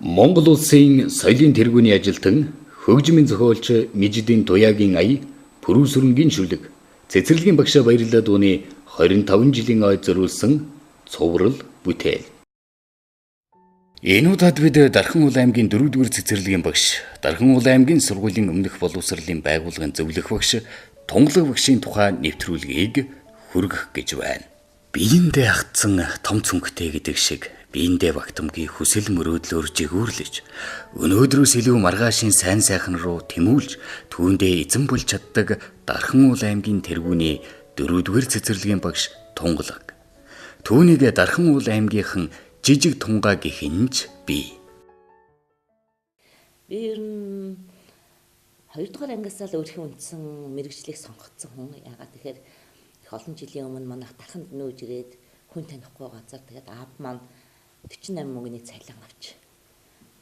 Монгол улсын соёлын тэргүүний ажилтан хөгжмийн зохиолч Мижидийн Туяагийн ая Пүрүүсүрэнгийн шүлэг цэцэрлэгийн багшаа баярлалаа дууны 25 жилийн ойд зориулсан цуврал бүтээл. Энэ удаад бид Дархан уул аймгийн 4-р цэцэрлэгийн багш, Дархан уул аймгийн сургуулийн өмнөх боловсролын байгууллагын зөвлөх багш, тунгалаг багшийн тухай нэвтрүүлгийг хүргэх гэж байна. Биеиндээ хатсан том цүнхтэй гэдэг шиг биеиндээ багтамгийн хүсэл мөрөөдлөөр жигүүрлэж, өнөөдрөөс илүү маргаашийн сайн сайхан руу тэмүүлж, түүндээ эзэн болж чаддаг Дархан уул аймгийн тэргүүний 4-р цэцэрлэгийн багш тунгалаг. Түүнийг Дархан уул аймгийнхан жижиг тунгаа гэхинж бий. Би ер нь 2-р ангиас л өөрхийн үндсэн мэрэгжлийг сонгоцсон хүн. Ягаад тэгэхээр их олон жилийн өмнө манайх Дарханд нөөж ирээд хүн танихгүй газар тэгээд аав маань 48 мөнгөний цалин авч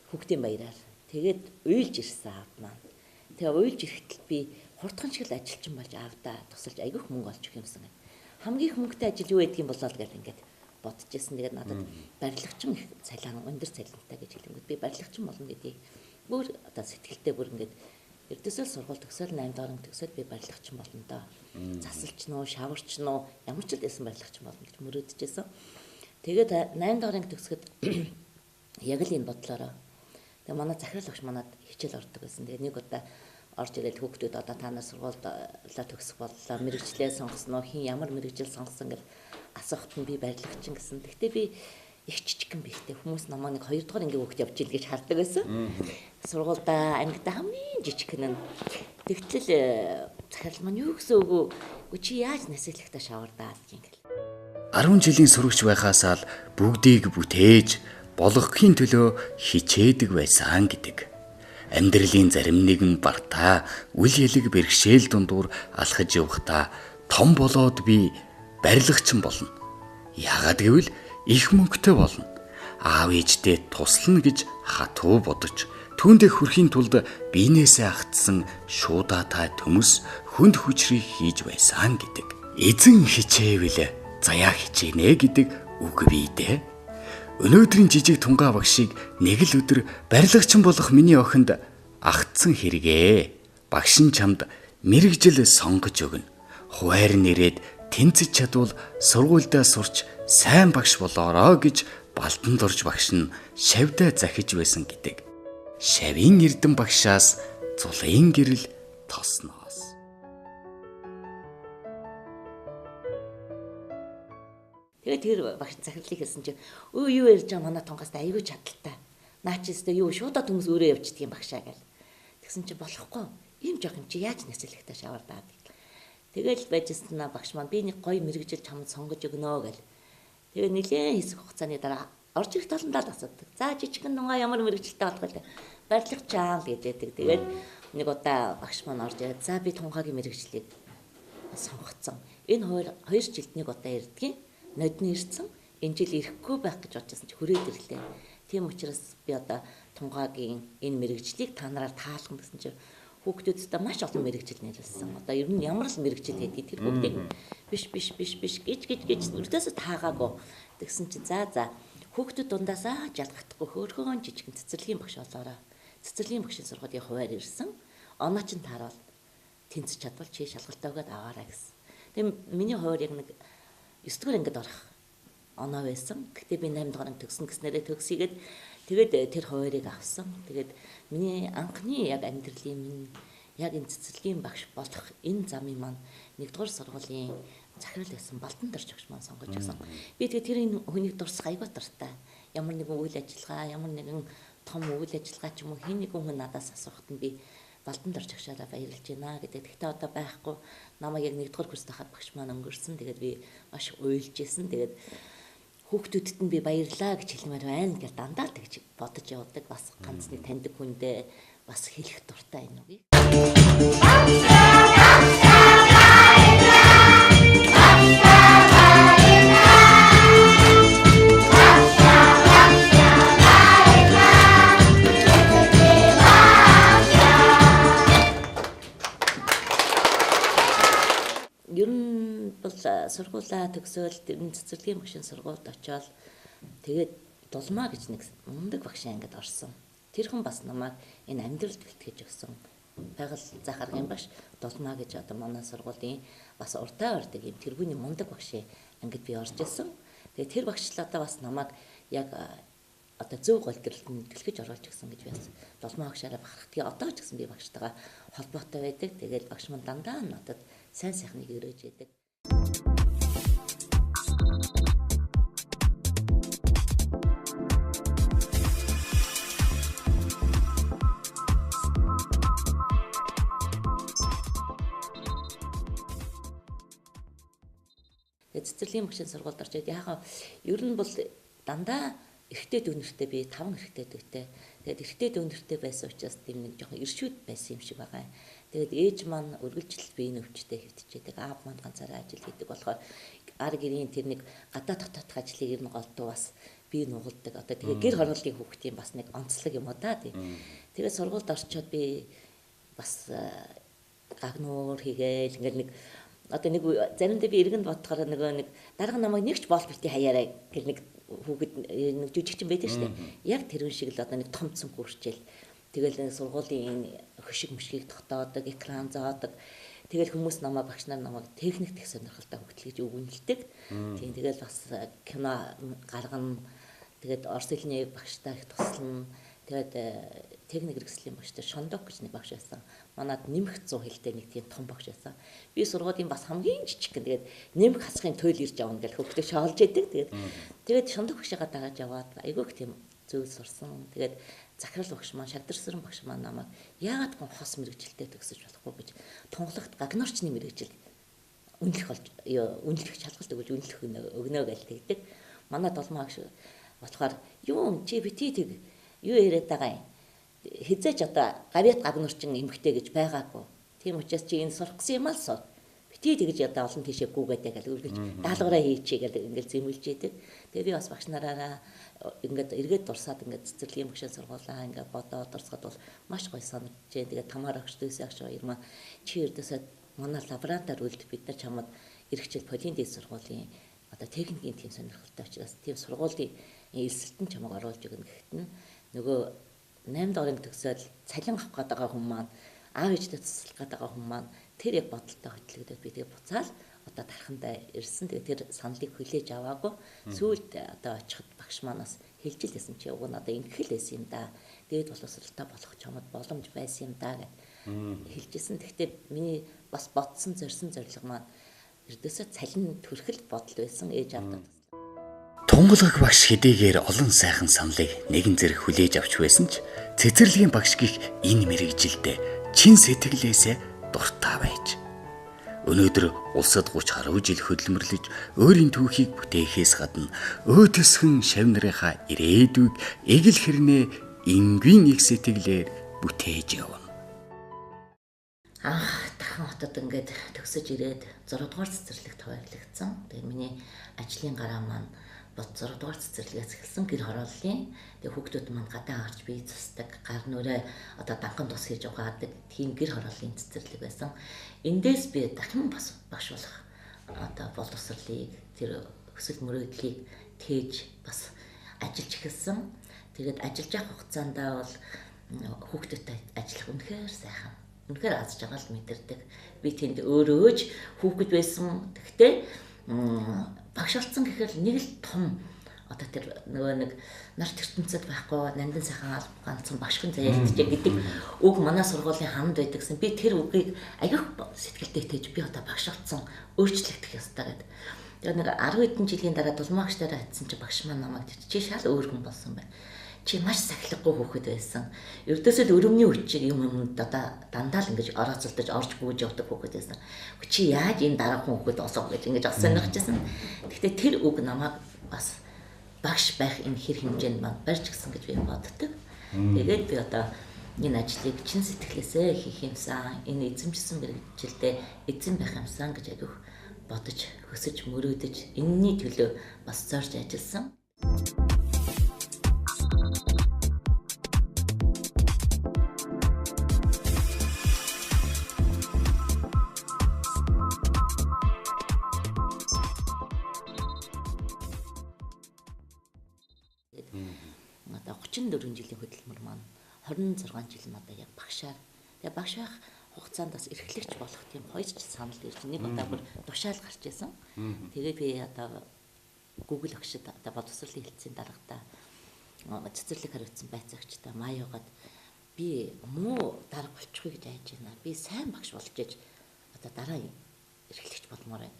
хүүхдийн баяраар тэгээд уйлж ирсэн аав маань. Тэгээ уйлж ирэхдээ би хурдхан шиг л ажилчин болж аавдаа тусалж айгүйх мөнгө олж өгөх юмсан. Хамгийн их мөнгөтэй ажил юу гэдгийг болоо л гэл ингээд бодчихсон. Тэгээд надад барилгачин их цалин өндөр цалинтай гэж хэлэнгүүт би барилгачин болно гэдгийг бүр одоо сэтгэлдээ бүр ингээд эрдэсэл сургууль төгсөөл 8 дорн төгсөөл би барилгачин болно доо. Засалч нөө, шаварч нөө ямар ч л байсан барилгачин болно гэж мөрөөдөжсэн. Тэгээд 8 дорн төгсгöd яг л энэ бодлороо тэгээ манай захирал багш манад хичээл ордог байсан. Тэгээ нэг удаа орж ирээд хүүхдүүд одоо та нар сургуульдаа төгсөх боллоо, мэрэгчлээ сонгосноо, хин ямар мэрэгжил сонгосон гэж асуухт нь би барилгачин гэсэн. Гэхдээ би их жижигхэн бихтэй хүмүүс намайг нэг 2-р ангийн хүүхд явж ил гэж хардаг байсан. Сургуульдаа ангидаа хамгийн жижигхэн нь. Тэгтэл захирал маань юу гэсэн үгүй чи яаж насиглахтаа шавардаад гингээл. 10 жилийн сурагч байхаасаа л бүгдийг бүтээж болгохын төлөө хичээдэг байсан гэдэг. Амьдралын зарим нэгэн бартаа үл ялэг бэрхшээл дундуур алхаж явахдаа том болоод би барилгачин болно. Яагаад гэвэл их мөнгөтэй болно. Аав ээжтэй туслана гэж хатуу бодож, түүндээ хүрэхийн тулд биенээсээ агтсан шуудаатай төмөс хүнд хүчрийг хийж байсан гэдэг. Эзэн хичээвэл заяа хичээнэ гэдэг үг бий дээ. Өнөөдрийн жижиг тунгаа багшийг нэг л өдөр барилгачин болох миний охинд агтсан хэрэгээ. Багш нь чамд мэрэгжил сонгож өгнө. Хуваар нэрээд тэнцэж чадвал сургуульдаа сурч сайн багш болоорой гэж Балтанд орж багш нь шавьдаа захиж байсан гэдэг. Шавийн эрдэн багшаас зулын гэрэл тосноос. Тэгээд тэр багш захирлыг хэлсэн чинь юу ярьж байгаа манай тунгаас аягүй чадaltaй. Наа чи өстө юу шуудаа төмс өөрөө явчихдаг юм багшаа гэл. Тэгсэн чи болохгүй. Ийм жоох юм чи яаж насилхтаа шавардаад. Тэгэл байжсэн багш маань би нэг гоё мэрэгжил чамд сонгож өгнө гэл. Тэгээ нэлээд хэсэг хугацааны дараа орж ирэх таландаа л асуудаг. За жижигхэн нугаа ямар мэрэгжилтэй болох вэ? Барилгачаал гэдэг. Тэгээд нэг удаа багш маань орж ирээд за би тунгагийн мэрэгжлийг сонгоцсон. Энэ хоёр жилд нэг удаа ирдгийн нодны ирсэн. Энэ жил ирэхгүй байх гэж бодчихсон чи хүрээд ирлээ. Тийм учраас би одоо тунгагийн энэ мэрэгжлийг та нараар таалгана гэсэн чи хүүхдүүдтэй маш олон мэрэгжил нэрлсэн. Одоо ер нь ямар л мэрэгжил гэдэг тэр бүгдийг биш гэж үрдээсээ таагаагүй. Тэгсэн чи за хүүхдүүд дундаасаа жалгахдаггүй хөөрхөн жижигэн цэцэрлэгийн багш болоорой. Цэцэрлэгийн багшийн сургуулийн хуваар ирсэн. Оноо чин тааруул тэнцэж чадвал чи шалгалтаа өгөөд аваарай гэсэн. Тэгээ миний хуваар яг нэг 9-р ангид орох оноо байсан. Гэтэ би 8-р анги төгсөн гэснээрээ төгсөйгээд тэгээд тэр хуваарийг авсан. Тэгээд миний анхны яг амьдралын минь яг энэ цэцэрлэгийн багш болох энэ замын маань 1-р сургуулийн захирал байсан Балтанд орж өгч маань сонгож өгсөн. Би тэгээд тэр энэ хүнийг дурсах аягүй дуртай. Ямар нэгэн үйл ажиллагаа, ямар нэгэн том үйл ажиллагаа ч юм уу хин нэгэн хүн надаас асуухад нь би Балтанд орж өгчөөрэй баярлж байна гэдэг. Гэхдээ одоо байхгүй. Намайг яг 1-р курст хахад багш маань өнгөрсөн. Тэгээд би маш уйлж исэн. Тэгээд хүүхдүүдэд нь би баярлаа гэж хэлмээр байна гэж дандаа л тэгж бодож явдаг. Бас ганц нэг таньдаг хүндээ бас хэлэх дуртай энэ үгийг. Ер нь бол сургуулаа төгсөөл цэцэрлэгийн багшийн сургуульд очиод тэгээд Дулмаа гэж нэг мундаг багшаа ингээд орсон. Тэр хүн бас намайг энэ амьдралд бэлтгэж өгсөн. Байгаль заах аргын багш Дулмаа гэж одоо манай сургуулийн бас урдаа ордог юм тэргүүний мундаг багшийн ангид би орж исэн. Тэгээ тэр багш л одоо бас намайг яг одоо зөв голдролд нь дэлгэж оруулж өгсөн гэж би бас Дулмаа багшаараа бахархдаг. Одоо ч гэсэн би багштайгаа холбоотой байдаг. Тэгээд багш маань дандаа надад сайн сайхныг өрөөж яадаг. Цэцэрлэгийн багшийн сургуульд орчод яхаа ер нь бол дандаа эрэгтэй дүүнертэй би 5 эрэгтэй дүүтэй. Тэгээд эрэгтэй дүүнертэй байсан учраас тийм нэг жоохон иршүүд байсан юм шиг байгаа. Тэгээд ээж маань үргэлжлэл биеийн өвчтөд хэвтчихэдэг. Аав маань ганцаараа ажил хийдэг болохоор ар гэрийн тэр нэг гадаа дотоодох ажлыг ер нь голдуу бас би нугалдаг. Одоо тэгээд гэр хорооллын хүүхдийн бас нэг онцлог юм уу да тий. Тэгээд сургуульд орчоод би бас гагнуур хийгээл ингээл нэг одоо нэг заримдаа би эргэнд бодохоор нэг дарга намайг нэгч боол бити хаяарай гэл нэг хүүхэд нэг жүжигчин байдаг шүү дээ. Яг тэрэн шиг л одоо нэг том цөм хүрчээл. Тэгэл сургуулийн хөшиг мөшгийг тогтоодог, экран зоодог. Тэгэл хүмүүс намайг багш нар намайг техник тех сонирхолтой хөгтлөж өгөнөлдөг. Тийм тэгэл бас кино гаргана. Тэгээд орос хэлний багштай их туслана. Тэгээд техник хэрэгслийн багштай Шондок гэж нэг багш байсан. Манад нэмэх 100 хэлтэй нэг тийм том багш байсан. Би сургуулийн бас хамгийн жижиг гэн тэгээд нэмэх хасахын туйл ирж авна гэж хөвгтөө шоолж идэг. Тэгээд Шондок багшаа дагаад яваад айгүйх тийм зүйл сурсан. Тэгээд захирал багш маань, шавдарсран багш маань намайг яагаад гон хос мэрэгжилтэй төгсөж болохгүй гэж тунгалагт гагнорчны мэрэгжил үнэлэх шалгалт өгүүлж үнэлэх өгнө гэж тэгдэг. Манай Дулмаа багш болохоор юу чи бити тэг юу яриад байгаа юм. Хизээч одоо гавьяат гагнорчин эмхтэй гэж байгаагүй. Тийм учраас чи энэ сурахсан юм аа л сур. Бити тэгж одоо олон тийшээ гүгээдэй гэж үргэлж даалгавраа хийчихье гэдэг ингээл зэмлж идэг. Тэгээ би бас багш нараараа ингээд эргээд дурсаад ингээд цэцэрлэгийн багшийн сургуулаа ингээд бодоод дурсахад бол маш гоё санагдаж байна. Тэгээ тамаар агш дээсээ агш хоёр маань чи эрдээсээ манай лаборантаар үлд бид нар чамд эрхчил полиндийн сургуулийн одоо техникийн тийм сонирхолтой учраас тийм сургуулийн элсэлтэн чамайг оруулж өгнө гэхэд нь нөгөө 8 дорын төгсөөл цалин авах гээд байгаа хүн маань аав ээжтэй туслах гээд байгаа хүн маань тэр яг бодолтой хөтлөгдөд би тэгээ буцаал одоо тархандаа ирсэн. Тэгээ тэр саналыг хүлээж аваагүй. Сүүлд одоо очиход багш манаас хэлж л байсан чи уг нь одоо ингэхэл байсан юм да. Дээд боловсралтай болох чамд боломж байсан юм да гэд хэлжсэн. Гэхдээ миний бас бодсон зорьсон зорилго маань эрдээсээ цалин төрхөл бодол байсан ээж аавдаа. Тунгалаг багш хэдийгээр олон сайхан саналыг нэгэн зэрэг хүлээж авч байсан ч цэцэрлэгийн багш гих энэ мэрэгжилдээ чин сэтгэлээсээ дуртай байж өнөөдөр улсад 30 гаруй жил хөдөлмөрлөж өөрийн түүхийг бүтээхээс гадна өөдөсгөн шав нарынхаа ирээдүйг эгэл хэрнээ энгийн их сэтгэлээр бүтээж явна. Дахин хотод ингээд төгсөж ирээд 6 дугаар цэцэрлэгт хуваарлагдсан. Тэгээ миний ажлын гараа маань 6 дугаар цэцэрлэгээс эхэлсэн гэр хорооллын. Тэгээ хүүхдүүд маань гадаа гарч бие засдаг, гар нүрээ одоо данхан тус хийж угаадаг тийм гэр хорооллын цэцэрлэг байсан. Эндээс би дахин бас багш болох одоо боловсролыг тэр өсөл мөрөөдлийг тээж бас ажиллаж эхэлсэн. Тэгээд ажиллаж явах хугацаанд бол хүүхдүүдтэй ажиллах үнэхээр сайхан. Үнэхээр аз жаргал мэдэрдэг. Би тэнд өөрөөж хүүхэд байсан. Гэхдээ багш болсон гэхээр нэг л том одоо тэр нөгөө нэг нарт ертөнцид байхгүй нандин сайхан ганцхан багш хүн заяалтжээ гэдэг үг манай сургуулийн хамд байдагсан. Би тэр үгийг аяг сэтгэлдээ тээж би одоо багш болсон өөрчлөгдөх ёстой гэдэг. Тэгээ нэг 10 хэдэн жилийн дараа Дулмаа багштайгаа хатсан чи багш маань намайг чи шал өөр хүн болсон байна. Чи маш сахилгагүй хүүхэд байсан. Ердөөсөө л өрөмний хүчийг юмд одоо дандаа л ингэж орооцолдож орж бүүж явдаг хүүхэд байсан. Чи яаж энэ дараа хүүхэд олоо гэж ингэж бас сонирхчихсан. Гэхдээ тэр үг намайг бас багш байх энэ хэр хэмжээнд маань барьж гисэн гэж би боддог. Тэгээд би одоо энэ ажлыг чин сэтгэлээсээ хийх юмсан, энэ эзэмшсэн мэрэгжилдээ эзэн байх юмсан гэж агиух бодож, хөсөж, мөрөөдөж энэний төлөө бас зорж ажилласан. 34 жилийн хөдөлмөр маань 26 жил нь одоо яг багшаар. Тэгээ багш байх хугацаанд бас эрхлэгч болох тийм хоёр ч санал ирж нэг удаа бүр тушаал гарч ирсэн. Тэгээд би одоо Google багшид одоо боловсролын хэлтсийн даргатаа цэцэрлэг хариуцсан байцаагчтай маяагаад би муу дарга болчихгүй гэж айж байна. Би сайн багш болж ээж одоо дараа эрхлэгч болмоор байна.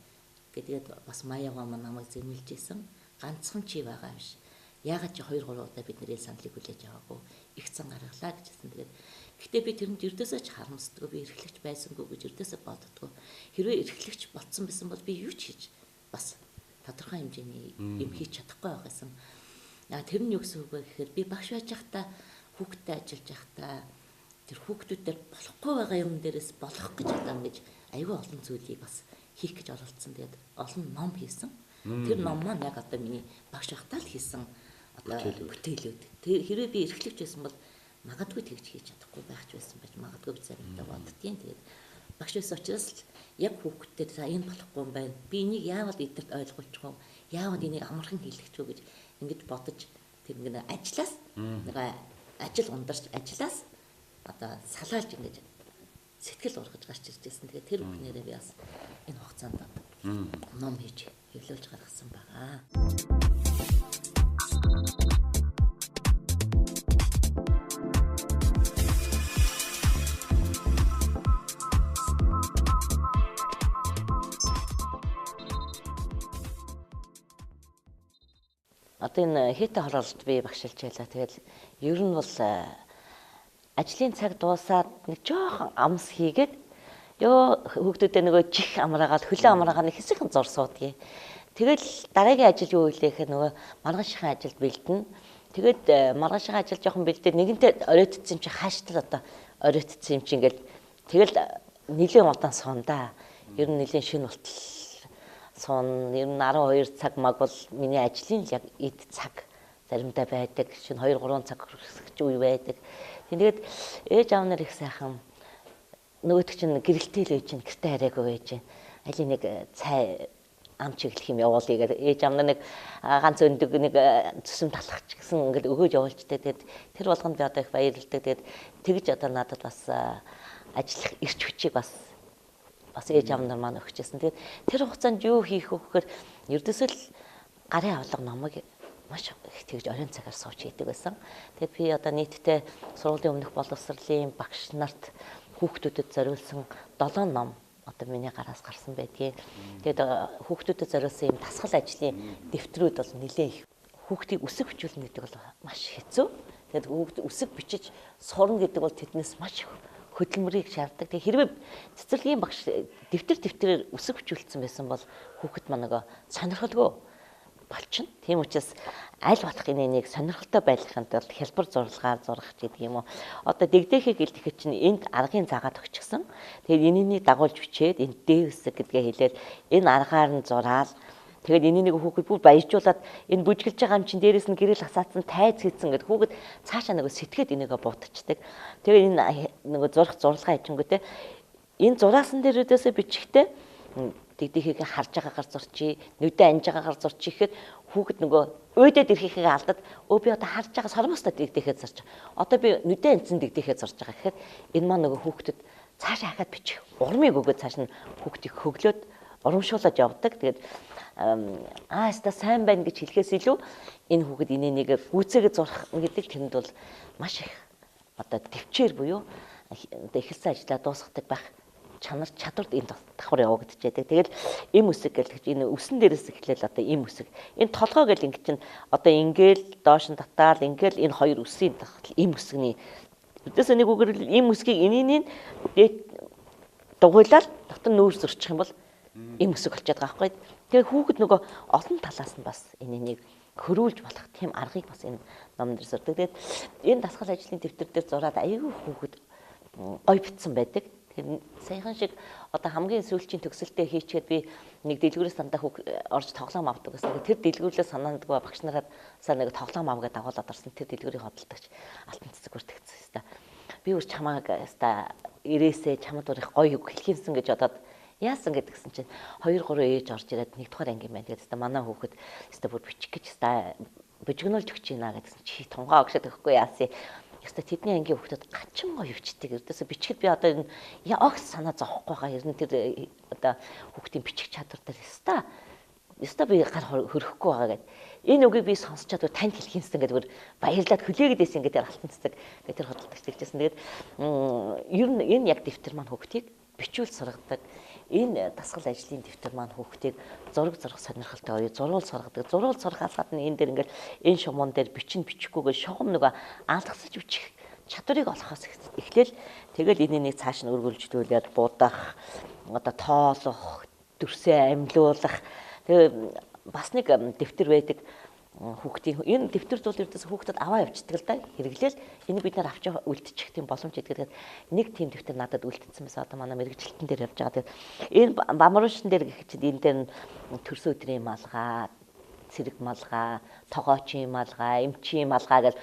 Тэгээд бас маяагаа намайг зэмлэж исэн. Ганцхан чи байгаа юм биш. Яагаад чи 2 3 удаа бидний саналыг хүлээж аваагүй их зан гаргалаа гэжсэн. Тэгээд гэхдээ би тэрэнд ердөөсөө ч харамсдаггүй. Би эрхлэгч байсангүй гэж ердөөсөө боддоггүй. Хэрвээ эрхлэгч болцсон байсан бол би юу ч хийж бас тодорхой хэмжээний юм хийж чадахгүй байгаасан. Тэр нь юу гэсэн үг вэ гэхээр би багш байж байхдаа хүүхдтэй ажиллаж байхдаа тэр хүүхдүүдээр болохгүй байгаа юм дээрээс болох гэж одоо ингэж аюул олон зүйлийг бас хийх гэж оролцсон. Тэгээд олон ном хийсэн. Тэр ном маань яг одоо миний багш байхдаа л хийсэн одоо бүтээлүүд. Тэр хэрвээ би эрхлэгч байсан бол магадгүй тэгж хийж чадахгүй байх ч байсан байж магадгүй би заримдаа боддгийн. Тэгээд багш байсан учраас л яг хүүхдтэй за энэ болохгүй юм байна. Би энийг яавал эдгэрт ойлгуулчих вэ? Яавал энийг амархан хэлэх ч вэ гэж ингэж бодож тэр нэг ажлаас нэг ажил ундарч ажиллаас одоо салаалж ингэж сэтгэл ургаж гарч ирж байсан. Тэгээд тэр бүхнээрээ би бас энэ хугацаанд ном хийж хэвлүүлж гаргасан байгаа. Одоо энэ хийтэй хороолт би багшилж байлаа. Тэгэл ер нь бол ажлын цаг дуусаад нэг жоохон амс хийгээд ёо хүүхдүүдээ нөгөө чих амраагаад хөлөө амраагаад нэг хэсэгэн зур суудгийг. Тэгэл дараагийн ажил юу вэ гэхээр нөгөө маргаашийн ажилд бэлдэнэ. Тэгээд маргаашийн ажил жоохон бэлдээд нэгэнтээ оройтцсан юм чи хааштай одоо оройтцсан юм чи ингээл тэгэл нэлийн удаан суунда. Ер нь нэлийн шин болтол сон ер нь 12 цаг маг бол миний ажлын яг эд цаг заримдаа байдаг. Шин 2 3 цаг хүрэх үе байдаг. Тэгээд ээж аав нар их сайхан нөгөөдөг чинь гэрэлтэй л байж гин гэртээ хараагүй байж гин. Али нэг цай ам чиглэх юм явуулъя гэдэг ээж аав нар нэг ганц өндөг нэг зүсэм талах ч гэсэн ингээд өгөөж явуулчтай. Тэгээд тэр болгонд би одоо их баярлалтай. Тэгээд тэгж одоо надад бас ажиллах эрч хүчийг бас ээж аав нар маань өгчээсэн. Тэгээд тэр хугацаанд юу хийх вэ гэхээр ердөөсөө л гарын авлага номыг маш их тэгж оройн цагаар сууж хийдэг байсан. Тэгээд би одоо нийтдээ сургуулийн өмнөх боловсролын багш нарт хүүхдүүдэд зориулсан 7 ном одоо миний гараас гарсан байдгийг. Тэгээд хүүхдүүдэд зориулсан юм дасгал ажлын дэвтрүүд бол нэлээ их. Хүүхдийг үсэг бичүүлнэ гэдэг бол маш хэцүү. Тэгээд хүүхд үсэг бичиж сурна гэдэг бол тэднээс маш их хөдөлмөрийг шаарддаг. Тэгээд хэрвээ цэцэрлэгийн багш дэвтэр үсэг бичүүлсэн байсан бол хүүхэд маань нөгөө сонирхолгүй болчихно. Тийм учраас аль болох энийг сонирхолтой байлгахын тулд хялбар зурлагаар зургах гэдэг юм уу. Одоо дэгдэхийг хэлэхэд чинь энд аргын заагаад өгчихсөн. Тэгээд энэнийг дагуулж бичээд энд дээвсэг гэдгээ хэлээд энэ аргаар нь зураал. Тэгээд энийг хүүхэд бүр баяжуулаад энэ бүжгэлж байгаа юм чинь дээрээс нь гэрэл хасаацсан тайз хийцэн гэдэг хүүхэд цаашаа нөгөө сэтгээд энийг бодчихдаг. Тэгээд энэ нөгөө зурх зурлагаа хийчихэнгүүтээ энэ зураасан дээр өдөөсөө бичихтэй дэгдэхийг харж байгаагаар зурчий, нүдэ анж байгаагаар зурчий гэхэд хүүхэд нөгөө өөдөд ирэхийг алдаад өө би одоо харж байгаа сормостой дэгдэхээ зурч. Одоо би нүдэ анцсан дэгдэхээ зурж байгаа гэхэд энэ маань нөгөө хүүхдэд цаашаа хахад бичих урмыг өгөөд цааш нь хүүхдийг хөглөөд урамшуулж явдаг. Тэгээд аста сайн байна гэж хэлэхээс илүү энэ хүүхэд энийг гүйцээгээ зурх гэдэг тэнд бол маш их одоо төвчээр буюу одоо эхэлсэн ажлаа дуусгадаг байх чанар чадварт энэ давхар явагдчихэдэг. Тэгэл эм үсэг гэж энэ өсөн дээрээс эхлээл одоо эм үсэг. Энэ толгой гэл ингэ чинь одоо ингээл доош нь татаал ингээл энэ хоёр үсгийн эм үсгний өдөөсөө нэг үгээр эм үсгийг энэний дугуйлал дотор нүүр зөрчих юм бол эм үсэг болчиход байгаа байхгүй. Тэгээ хүүхэд нөгөө олон талаас нь бас энийг хөрүүлж болох тийм аргыг бас энэ номдэр сурдаг. Тэгээд энэ дасгал ажлын дэвтэр дээр зураад аягүй хүүхэд гой битсэн байдаг. Саяхан шиг одоо хамгийн сүүлчийн төгсөлтөө хийчихэд би нэг дэлгүүрээс дандаа орж тоглоом авдаг гэсэн. Тэр дэлгүүрлээ санаандгүй багш нараад нэг тоглоом авгаад дагуулад орсон. Тэр дэлгүүрийн хөдөлтөгч алтан цэцэг бүртгэсэн. Би өөр чамааг ирээсээ чамд урих гоё үг хэлхийнсэн гэж бодоод яасан гэдгсэн чинь 2 3 ээж орж ирээд нэг дугаар анги юм байна. Тэгээд манай хүүхэд бүр бичих гэж бижигнуулж өгч ийна гэсэн чи тунгаа огшоод өгөхгүй яасан. Яста тэдний ангийн хүүхдүүд ганчин гоё өвчтөг. Ердөөсө бичгэд би одоо энэ огт санаа зовхгүй байгаа. Ер нь тэр одоо хүүхдийн бичих чадвар дээр ёстой би гар хөрөхгүй байгаа гэдэг. Энэ үгийг би сонсч чадвар танд хэлхийнсэн гэдэг баярлаад хөлөөгээд байсан гэдэг алтанцдаг гэдэг тэр хөдөлгөөнч хэлжсэн. Тэгээд ер нь энэ яг дэвтэр маань хүүхдийг бичүүл сургадаг. Энэ дасгал ажлын дэвтэр маань хүүхдийг зураг зурах сонирхолтой зурвал сургадаг. Зурвал сурахаас гадна энэ дээр ингээд энэ шумуун дээр бичихгүйгээр шугам нөгөө алгасаж бичих чадварыг олохоос эхлээл тэгэл энийг цааш нь өргөлжлүүлээд будах, одоо тоолох, дүрсээ амьлуулах. Тэгээ бас нэг дэвтэр байдаг хүүхдийн энэ дэвтэр зүйл ердөөс хүүхдэд аваа явчихдаг л да хэрэглээл энийг бид нар авч үлдчих тийм боломж идэгээд нэг тийм дэвтэр надад үлдсэн байсан одоо манай мэрэгчлэлтэн дээр явж байгаа. Тэгээд энэ бамруулшин дээр гэхэд энэ дээр төрсөн өдрийн малгай, цэрэг малгай, тогоочийн малгай, эмчийн малгай гэж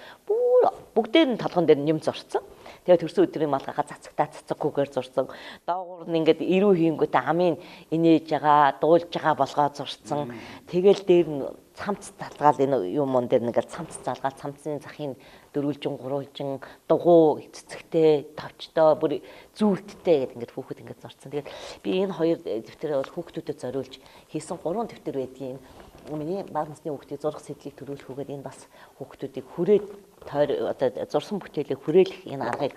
бүгдээр нь толгон дээр нэм зурцсан. Тэгээ төрсөн өдрийн малгайгаа цацаггүйгээр зурсан. Доогуур нь ингээд ирүү хийнгүүтээ амын инээж байгаа, дуулж байгаа болгоо зурсан. Тэгэл дээр нь цамц залгаал энэ юм дээр нэгээр цамц залгаал цамцын захын дөрвөлжин, гурвалжин, дугуй, цэцэгтэй, товчтой, бүр зүүлттэй гэдэг ингээд хүүхэд ингээд зурсан. Тэгээд би энэ хоёр дэвтэрээ бол хүүхдүүдэд зориулж хийсэн 3 дэвтэр байдгийн. Миний бага насны хүүхдийг зурх сэтлийг төрүүлэхгүйгээр энэ бас хүүхдүүдийг хүрээд одоо зурсан бүтээлээ хүрээлэх энэ аргыг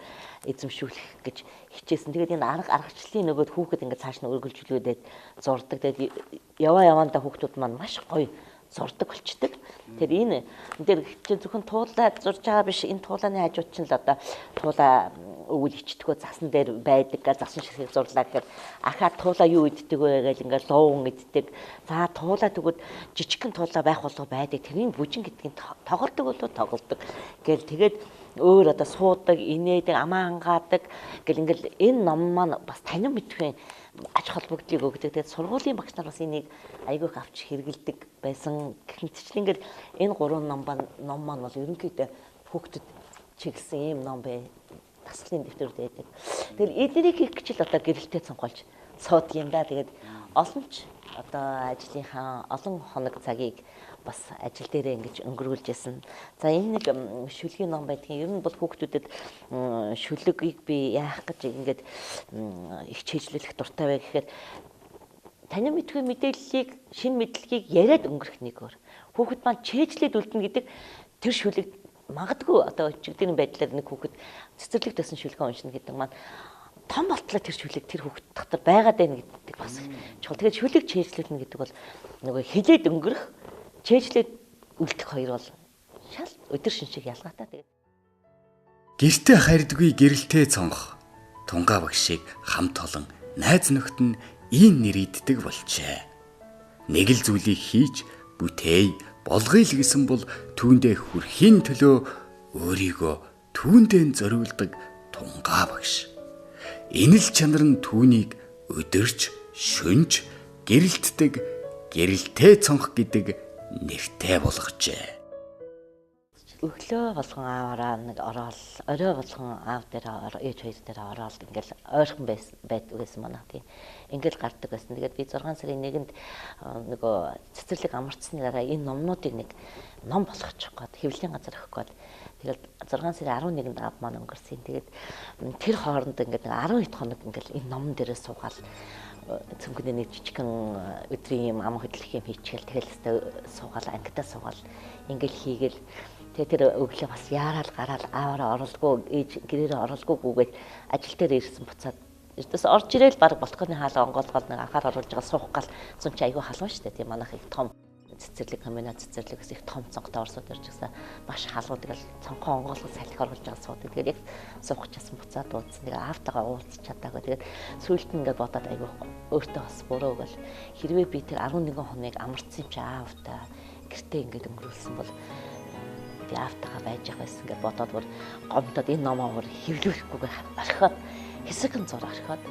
эзэмшүүлэх гэж хичээсэн. Тэгээд энэ аргачлалын нөгөөд хүүхэд ингээд цааш нь өргөлжлүүлээд зурдаг. Тэгээд яваандаа хүүхдүүд маань маш гоё зурдаг болчдөг. Тэр энэ дээр зөвхөн туулаад зурж байгаа биш, энэ туулааны хажууд чинь л одоо туулаа өвөл ичдэггүй засан дээр байдаг гэж засан шиг зурлаа гэхээр ахаа туулаа юу иддэг вэ гэж ингээд луун иддэг. За туулаа тэгвэл жижигхэн туулаа байх болов байдаг. Тэрийн бүжин гэдгийг тоглодог болов тоглодог гэл тэгээд өөр одоо суудаг, инээдэг, амаа хангаадаг гэл ингээд энэ ном маань бас танин мэдхийн аж холбогдлыг өгдөг. Тэгээд сургуулийн багш нар бас энийг айгүйх авч хэрэгэлдэг байсан. Гэхдээ ингээд энэ 3 ном маань бол ерөнхийдөө хүүхдэд чиглэсэн юм ном бай. Таслын дэвтэр байдаг. Тэгэл эднийг хийх гэж л одоо гэрэлтэй цонхолж суудаг юм да. Тэгээд олонч одоо ажлынхаа олон хоног цагийг бас ажил дээрээ ингэж өнгөрүүлж ясан. За энэ нэг шүлгийн ном байдгийн ер нь бол хүүхдүүдэд шүлгийг би яах гэж ингэж их чийжлүүлэх дуртай бай гэхээр танин мэдгүй мэдээллийг шинэ мэдлэгийг яриад өнгөрөх нэг өөр. Хүүхэд маань чийжлээд үлдэнэ гэдэг тэр шүлэг магадгүй одоо чигдэрийн байдлаар нэг хүүхэд цэцэрлэг төсөн шүлгээ уншина гэдэг маань том болтлоо тэр шүлэг тэр хүүхэд дотор байгаад байна гэдэг бас чухал. Тэгээд шүлэг чийжлүүлнэ гэдэг бол нөгөө хилээд өнгөрөх, чийжлээд үлдэх хоёр бол шал өдөр шиншиг ялгаатай. Тэгээд гэртээ харьдгүй гэрэлтэй цонх Тунгаа багшийг хамт олон найз нөхд нь ийм нэрийддэг болжээ. Нэг л зүйлийг хийж бүтээе болгоё л гэсэн бол түүндээ хүрхийн төлөө өөрийгөө түүндээ зориулдаг Тунгаа багш. Энэ л чанар нь түүнийг өдөрч, шөнж, гэрэлтдэг гэрэлтэй цонх гэдэг нэртэй болгожээ. Өглөө болгон аавараа нэг ороод, орой болгон аав дээр ээж хоёр дээр ороод ингээл ойрхон байсан манай тийм. Ингээл гардаг байсан. Тэгээд би 6 сарын 1-нд нөгөө цэцэрлэг амарцсны дараа энэ номнуудыг нэг ном болгочих гээд хэвлэлийн газар өгөх гээд тэгээд 6 сарын 11-нд аав маань өнгөрсөн. Тэгээд тэр хооронд ингээд 12 хоног ингээл энэ номон дээрээ суугаал цөмгөний нэг жижигхэн өдрийн юм ам хөдлөх юм хийчихэл тэгэл өстө суугаал ангидаа суугаал ингээл хийгээл тэгээ тэр өглөө бас яарал гараал аавараа оролгүй ээж гэрээрээ оролгүйгүйгээд ажил дээр ирсэн буцаад эртээс орж ирээл баг болтгоны хаалга онгоолгоод нэг анхаар оруулж байгаа суух гал зүүн чи айгүй халуун шүү дээ тийм манайх их том цэцэрлэг комбинат цэцэрлэгээс их том цонхтой орсууд ирж гисэн маш халуун тэгэл цонхоо онгоолгож салхи оруулж байгаа сууд тэгээд яг суух часан буцаад уудсан тэгээ аавтайгаа уулзч чадаагүй тэгээд сүүлд нь ингээд бодоод айгүй өөртөө бас буруу гэл хэрвээ би тэр 11 хоног амарцсан чи аавтай гэртээ ингээд өнгөрүүлсэн бол аавтайгаа байж явах байсан гэж бодоод бүр гомдоод энэ номоор хэвлүүлэхгүйгээр орхиод хэсэгэн зур орхиод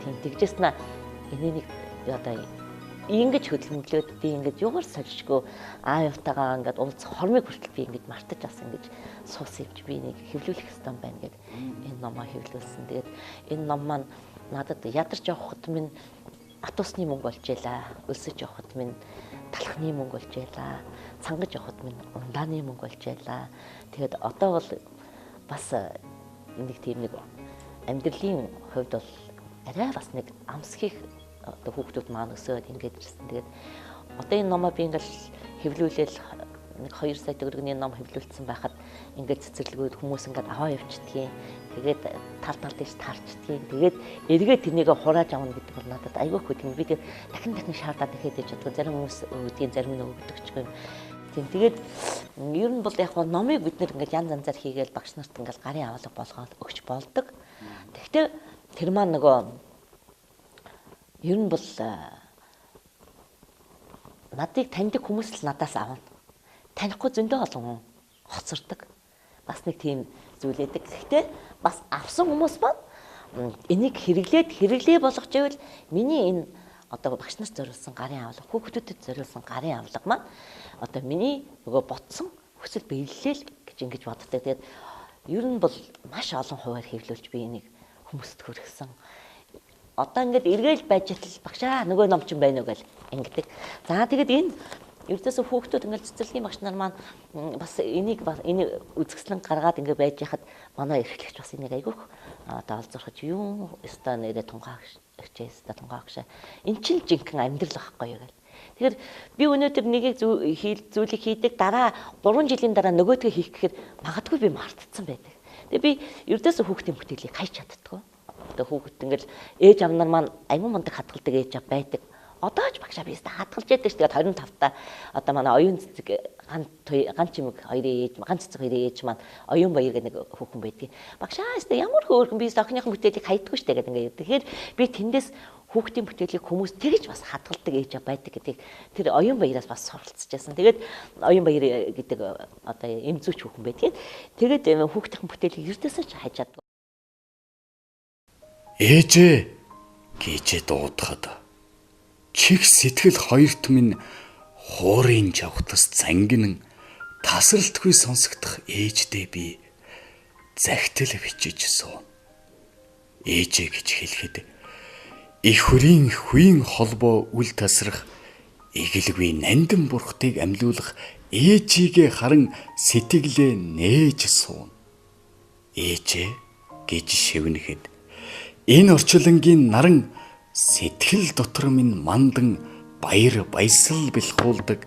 тийм тэгжээс на энийг одоо ингэж хөдөлмөрлөөд би ингэж юугаар сольжгүй аавтайгаа ингээд уулзах хормыг хүртэл би ингэж мартаж асан гэж суусан юм чи би энийг хэвлүүлэх ёстой байна гэд энэ номоо хэвлүүлсэн. Тэгээд энэ ном маань надад ядарч явахд минь автобусны мөнгө болж ялаа. Өлсөж явахад минь талхны мөнгө болж ялаа. Цангаж явахад минь ундааны мөнгө болж ялаа. Тэгээд одоо бол бас нэг тийм нэг амьдралын хувьд бол арай бас нэг амсхийх одоо хүүхдүүд маань өсөөд ингэж ирсэн. Тэгээд одоо энэ номоо би ингээл хэвлүүлээл нэг 2 сая төгрөгийн ном хэвлүүлсэн байхад ингээд цэцэрлэгүүд хүмүүс ингээд аваа явчихдгийг. Тэгээд тал дэж таарчдгийг. Тэгээд эргээд тэрнийг хурааж авна гэдэг бол надад айгүй их тийм би тэр дахин шаардаад ихэд ээж чаддаг. Зарим хүмүүс үүдийн зарим нь өгдөгчгүй. Тийм тэгээд ер нь бол яг нь номыг бид нэр ингээд янз янзаар хийгээл багш нарт ингээд гарын авалга болгоод өгч болдог. Гэхдээ тэр маань нөгөө ер нь бол надыг таньдаг хүмүүс л надаас авна. Танихгүй зөндөө олон хоцордог. Бас нэг тийм зүйл өгдөг. Гэхдээ бас авсан хүмүүс маань энийг хэрэглээ болгож ивэл миний энэ одоо багш нарт зориулсан гарын авалга, хүүхдүүдэд зориулсан гарын авалга маань одоо миний нөгөө ботсон хүсэл биелэл гэж ингэж боддог. Тэгээд ер нь бол маш олон хуваар хэвлүүлж би энийг хүмүүст хүргэсэн. Одоо ингээд эргээл байж тал багшаа нөгөө ном ч юм байна уу гэл ингэдэг. За тэгээд энэ ердөөсөө хүүхдүүд ингээд цэцэрлэгийн багш нар маань бас энийг үзэсгэлэн гаргаад ингээд байж яхад манай эрхлэгч бас энийг айгүйх одоо олзорхож юу өстой нэрэ тунгаагч тунгаагч эн чинь жинхэнэ амьдрал байхгүй юу гэл. Тэгэхээр би өнөөдөр нэгийг зүйлийг хийдэг дараа 3 жилийн дараа нөгөөдгөө хийх гэхээр магадгүй би мартцсан байдаг. Тэгээ би ердөөсөө хүүхдийн бүтээлийг хайж чаддгүй. Одоо хүүхэд ингээд ээж ав нар маань аюун мундаг хатгалдаг ээж ав байдаг. Одоо ч багшаа би хатгалж яддаг ш. Тэгээд 25 та одоо манай оюун цэцэг ганц чимэг хоёрын ээж ганц цэцэг хоёрын ээж маань оюун баяр гэх нэг хүүхэн байдаг. Багшаа өстө ямар хөөрхөн би охиныхон бүтээлийг хайдаггүй ш. Тэгээд ингээд. Тэгэхээр би тэндээс хүүхдийн бүтээлийг хүмүүс тэгж бас хатгалдаг ээж байдаг гэдгийг тэр оюун баяраас бас суралцчихсан. Тэгээд оюун баяр гэдэг одоо эмзүүч хүүхэн байдаг. Тэгээд хүүхдийн бүтээлийг ердөөсөө ч хайж чаддаг. Ээжээ гэж дуудахад чих сэтгэл хоёрт минь хуурын жавхлас зангинан тасралтгүй сонсогдох ээждээ би захидал бичиж суун. Ээжээ гэж хэлэхэд их хүрийн холбоо үл тасрах эгэлгүй нандин бурхтыг амьлуулах ээжигээ харан сэтгэлээ нээж суун. Ээжээ гэж шивнэхэд энэ орчлонгийн наран сэтгэл дотор минь мандан баяр баясал бэлхуулдаг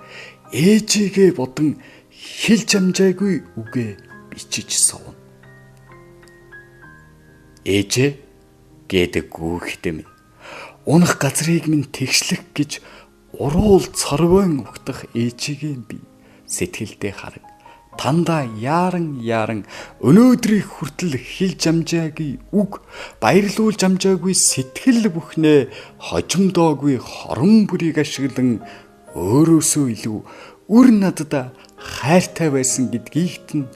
ээжигээ бодон хэлж амжаагүй үгээ бичиж суун. Ээжээ гэдэг гүүхтэ минь унах газрыг минь тэгшлэх гэж уруул цорвон угтах ээжигээ би сэтгэлдээ хараг тандаа яаран өнөөдрийг хүртэл хэлж амжаагүй үг баярлуулж амжаагүй сэтгэл бүхнээ хожимдоогүй хорон бүрийг ашиглан өөрөөсөө илүү үр надад хайртай байсан гэдгийгт нь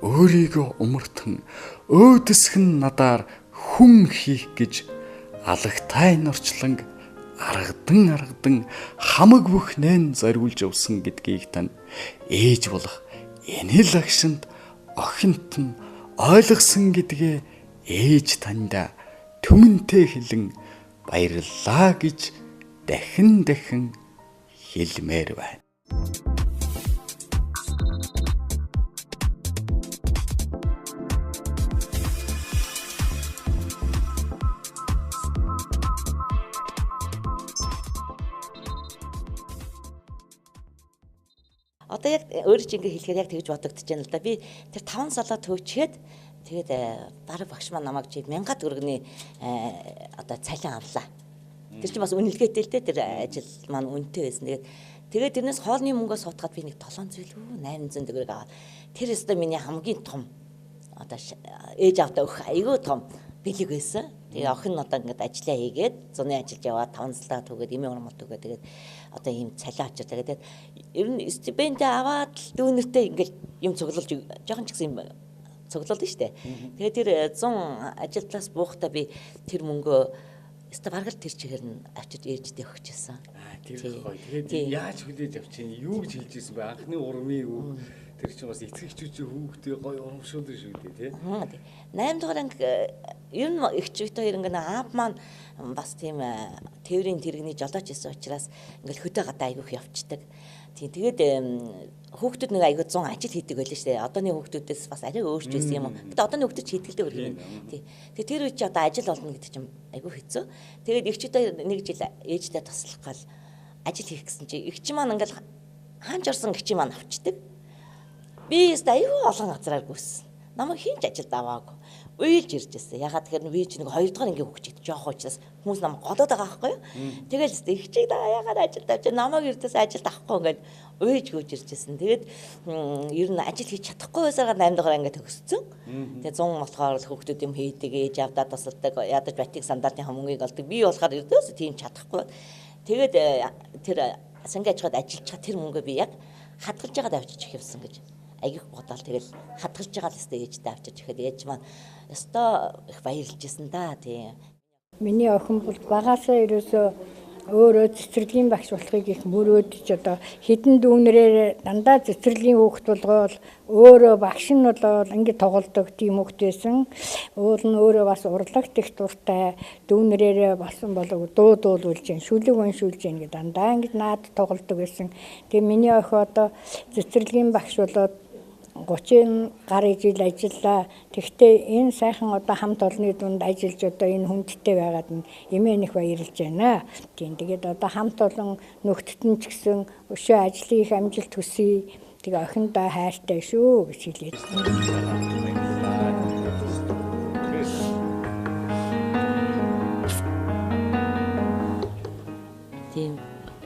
өөрийгөө умартан өөдөсгөн надаар хүн хийх гэж алагтай норчлонг аргадан хамаг бүхнээ зориулж явсан гэдгийг тань ээж болох энэ л агшинд охинт нь ойлгосон гэдгээ ээж танда түмэнтэй хэлэн баярлалаа гэж дахин хэлмээр байна. Одоо яг өөрөө чи ингээ хэлэхээр яг тэгж бодогдож байна л да. Би тэр 5 салаа төвчгээд тэгээд баг багш маань намайг чи 1000 төгрөгийн одоо цалин авлаа. Тэр чинь бас үнэлгээтэй л дээ тэр ажил маань үнэтэй байсан. Тэгээд тэрнээс хоолны мөнгөө суутгаад би нэг 700 л 800 төгрөг аваад тэр өстө миний хамгийн том одоо ээж автаа өгөх айгүй том бэлэг байсан. Тэгээ охин нь одоо ингээд ажиллаа хийгээд зуны ажилд яваад 5 салаа төгөөд эмээ урмалт өгөө тэгээд одоо ийм цалин авчир тэгээд ер нь стипенд аваад дүүнэртэй ингээд юм цуглуулж жоохон ч гэсэн юм цуглуулна шүү дээ. Тэгээд тэр 100 ажилтлаас буухтаа би тэр мөнгөө өстө баргал тэр чигээр нь авчиж ээждээ өгчээсэн. Тэр гоё. Тэгээд яаж хүлээж авчих юм? Юу гэж хэлж ирсэн бэ? Анхны урмын юу? Тэр чинь бас эцэг эхчүүчийн хүүхдээ гоё урамшуулдаг шүү дээ, тий. 8 дугаар анги ер нь эхчүүтэй ингээ аав маань бас тийм тээврийн тэрэгний жолооч гэсэн учраас ингээл хөдөө гадаа айгүйх явцдаг. Тийм тэгээд хүүхдүүд нэг айгүй 100 ажил хийдэг байлаа шүү дээ. Одооны хүүхдүүдээс бас арай өөрч байсан юм уу. Гэтэ одооны хүүхдүүд ч хийдгэлтэй өөр юм. Тийм. Тэгээд тэр үе чи одоо ажил олно гэдэг чинь айгүй хэцүү. Тэгээд эхчүүтэй нэг жил ээжтэй туслах гал ажил хийх гэсэн чи эхч маань ингээл хаанч орсон гिचи маань авчдаг. Би өстө аюу олон газраар гүйсэн. Намайг хинч ажилд аваагүй. Уйлж ирж байсан. Ягаад тэгэхээр би ч нэг 2 дугаар ангийн хүүхчид жоох учраас хүмүүс намайг голоод байгаа байхгүй юу? Тэгэл өстө ихчийг ягаад ажилд авч намайг эрдээс ажилд авахгүй ингээд уйлж гүйж ирж байсан. Тэгээд ер нь ажил хийж чадахгүй байсаар 8 дугаар анги төгссөн. Тэгээд 100 болохоор хүүхдүүд юм хийдэг, ээж авдаа тусалдаг, ядаж батиг сандалтын хүмүүнийг олдог. Би болохоор эрдээс тийм чадахгүй. Тэгээд тэр сангийн аж ахуйд ажиллаж байгаа тэр мөнгөө би яг хадгалж байгаад авчиж явсан гэж айгүйх бодоол тэгэл хадгалж байгаа л өстой ээжтэй авчиж ихэд ээж маань өстой их баярлж ирсэн да тийм. Миний охин бол багасаа ерөөсөө өөрөө цэцэрлэгийн багш болохыг их мөрөөдж одоо хідэн дүүнрээр дандаа цэцэрлэгийн хүүхд болгоол өөрөө багш нь болоод ингэ тоглодог тийм хүүхд байсан. Уул нь өөрөө бас урлагт их дуртай дүүнрээр болсон болов дуулуулж जैन шүлэг уншуулж जैन гэдэг дандаа ингэ наад тоглодог байсан. Тэгээ миний охин одоо цэцэрлэгийн багш болоод 30 гаруй жил ажиллаа. Тэгвэл энэ сайхан одоо хамт олонны дунд ажиллаж одоо энэ хүндтэй байгаад эмээ нэх баярлж байна. Тийм тэгээд одоо хамт олон нөхдөд нь ч гэсэн өшөө ажлын их амжилт хүсье. Тэгээ охиндоо хайртай шүү гэж хэлээд. Тийм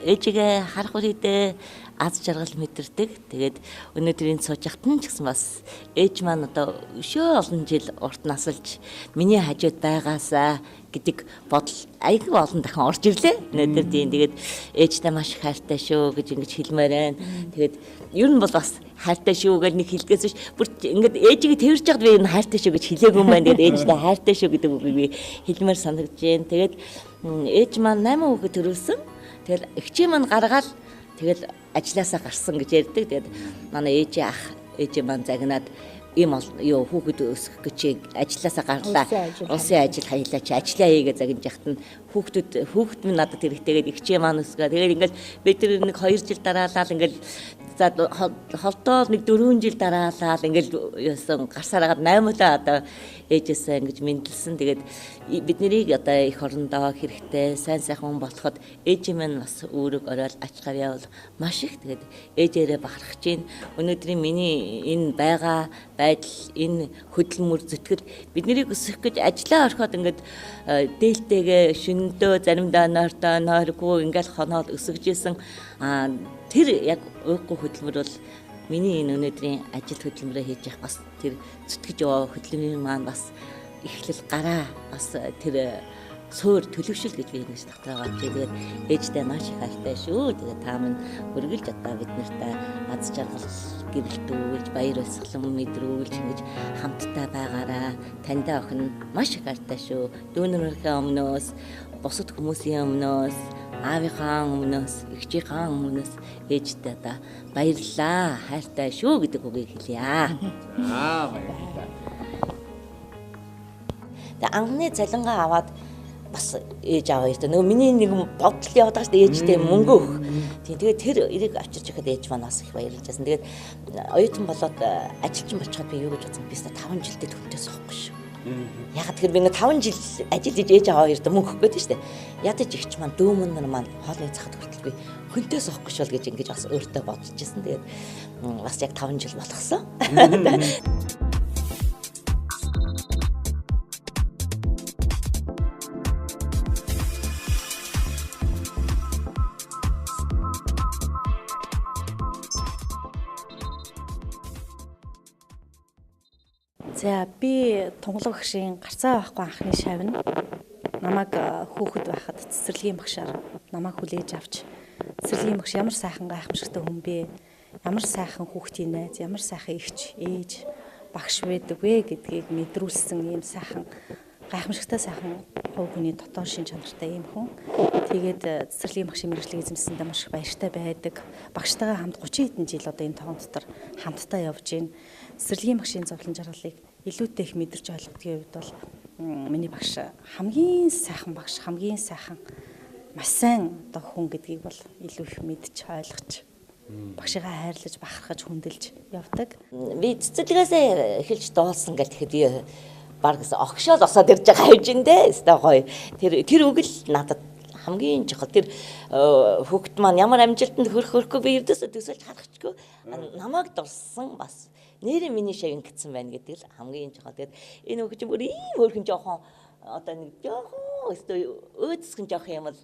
ээжигээ харах үедээ аз жаргал мэдэрдэг. Тэгээд өнөөдрийн сууж хат нь ч гэсэн бас ээж маань одоо өшөө олон жил урт насалж миний хажууд байгаасаа гэдэг бодол айгүй олон дахин орж ирлээ. Өнөөдөр тийм тэгээд ээжтэй маш их хайртай шүү гэж ингэж хэлмээр байна. Тэгээд ер нь бол бас хайртай шүү гэж нэг хэлдгээс биш бүр ингэж ээжигээ тэрж яхад би энэ хайртай шүү гэж хэлээгүй юм байна. Тэгээд ээжтэй хайртай шүү гэдэг үгийг би хэлмээр санагдаж байна. Тэгээд ээж маань 8 хүүхэд төрүүлсэн. Тэгэл эгчээ маань гаргаал тэгэл ажилласаа гарсан гэж ярьдаг. Тэгээд манай ээжээ маань загнаад ийм юу хүүхэд өсгөх гэж ажилласаа гарлаа. Улсын ажил хаялаа чи ажиллаа хийгээ загнаж яхад нь хүүхэд минь надад хэрэгтэйгээд эгчээ маань өсгөө. Тэгээд ингээл бид нэг 2 жил дараалал ингээл за холдоо нэг 4 жил дараалал ингээл яасан гарсаар агаад 8 одоо ээжээсээ ингэж мэдлсэн. Тэгээд бид нарыг одоо их орондоо хэрэгтэй сайн сайхан хүн болоход ээж минь бас өөрөг ороод ач гавьяа бол маш их. Тэгээд ээжээрээ бахархаж байна. Өнөөдрийн миний энэ байгаа байдал энэ хөдөлмөр зүтгэл бид нарыг өсгөх гэж ажиллаа ороход ингээд дээлтэйгээ шөнөдөө заримдаа нойргүй ингээл хоноод өсгөж исэн тэр яг уухгүй хөдөлмөр бол миний энэ өнөөдрийн ажил хөдөлмөрөө хийж явах бас тэр зүтгэж яваа хөдөлмөрийн маань бас эхлэл гараа бас тэр суур төлөвшил гэж би ингэж татаагаа. Тэгээд ээжтэй маш их хайртай шүү. Тэгээд та минь хүргэлж одоо бид нартай аз жаргал гэрэлтүүлж баяр баясгалан мэдрүүлж ингэж хамтдаа байгаараа. Таньда охин маш их хайртай шүү. Дүүнэрийнхээ өмнөөс бусад хүмүүсийн өмнөөс аавынхаа өмнөөс эгчийнхаа өмнөөс ээжтэй одоо баярлаа хайртай шүү гэдэг үгийг хэлье. Баярлалаа. Тэгээ анхны цалингаа аваад бас ээж аваа ярьдаг. Нөгөө миний нэг бодол яваад байгаа шүү дээ ээжтэй мөнгө өгөх. Тэгээд тэр эрийг авчирч ихэд ээж манаас их баярлж байсан. Тэгээд оюутан болоод ажилчин болчиход би юу гэж бодсон бэ? 5 жилдээ төвнтэй суухгүй шүү. Яг тэгэхээр би ингээ 5 жил ажил хийж ээж аваа ярьдаг мөнгө өгөх гэдэг шүү дээ. Ядаж ихч маань дүүмэн нар маань хоолны цагт хүртэл би хүнтэй суухгүй шул гэж ингэж бас өөртөө бодож ирсэн. Тэгээд бас яг 5 жил болгосон. За би тунгалаг багшийн гарцаа байхгүй анхны шавь нь намайг хүүхэд байхад цэцэрлэгийн багшаар намайг хүлээж авч цэцэрлэгийн багш ямар сайхан гайхамшигтай хүн бэ? Ямар сайхан хүүхдийн найз, ямар сайхан эгч, ээж, багш байдаг вэ гэдгийг мэдрүүлсэн ийм сайхан гайхамшигтай сайхан хувь хүний дотоод шин чанартай юм хүн. Тэгээд цэцэрлэгийн багшийн мэргэжлийг эзэмсэндээ маш их баяртай байдаг. Багштайгаа хамт 30 хэдэн жил одоо энэ тоон дотор хамтдаа явж байна. Цэцэрлэгийн багшийн зовлон жаргалыг илүүтэй их мэдэрч ойлгохын үед бол миний багш хамгийн сайхан багш, хамгийн сайхан маш сайн одоо хүн гэдгийг бол илүү их мэдж ойлгож багшигаа хайрлаж, бахархаж, хүндэлж явдаг. Би цэцэрлэгээс эхэлж дуулсан гэл тэгэхэд би баг огшоол осоод ирж байгаа хавж ин дээ. Өстой гоё. Тэр үг л надад хамгийн чухал. Тэр хүүхэд маань ямар амжилтанд хүрэхгүй би ердөөсөө төсөөлж харахчгүй. Намайг дурсан бас нэрээ миний шавь ингэсэн байна гэдэг л хамгийн чухал. Тэгээд энэ хүүхэд бүр ийм өөрхөн жоохон одоо нэг жоохон өстой өөдсгэн жоох юм бол